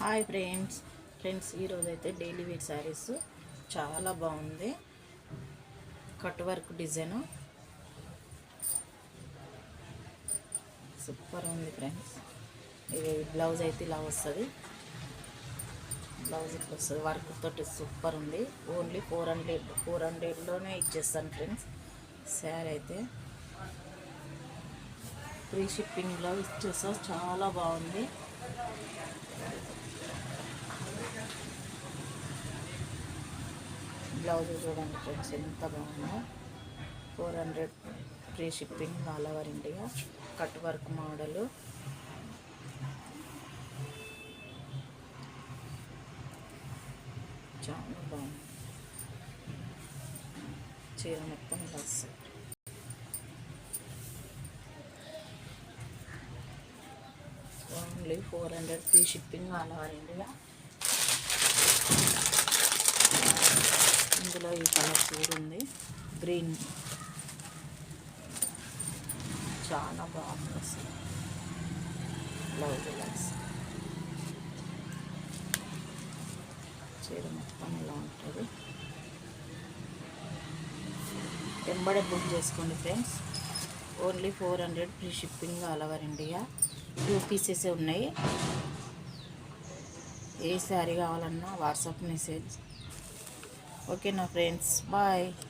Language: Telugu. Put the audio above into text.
హాయ్ ఫ్రెండ్స్ ఈరోజైతే డైలీ వేర్ శారీస్ చాలా బాగుంది. కట్ వర్క్ డిజైన్ సూపర్ ఉంది ఫ్రెండ్స్. ఇది బ్లౌజ్ అయితే ఇలా వస్తుంది. బ్లౌజ్ ఇట్లా వస్తుంది, వర్క్ తోటి సూపర్ ఉంది. ఓన్లీ 400లోనే ఇచ్చేస్తాను ఫ్రెండ్స్. శారీ అయితే ఫ్రీ షిప్పింగ్లో ఇచ్చేస్తా. చాలా బాగుంది. బ్లౌజ్ చూడండి ఫ్రెండ్స్ ఎంత బాగుందో. 400 free shipping, all over India. Cut work model చాలా బాగుంది. చీర మొత్తం ఇలా వస్తుంది. Only 400 free shipping, all over India. ఇందులో ఈ కలర్ కూడా ఉంది, గ్రీన్. చాలా బాగుంది అసలు. బ్లౌజ్ చీర మొత్తం ఇలా ఉంటుంది. వెంబడే బుక్ చేసుకోండి friends. Only 400 free shipping, all over India. 2 pieces ఉన్నాయి. ఏ శారీ కావాలన్నా వాట్సాప్ మెసేజ్. ఓకేనా ఫ్రెండ్స్, బాయ్.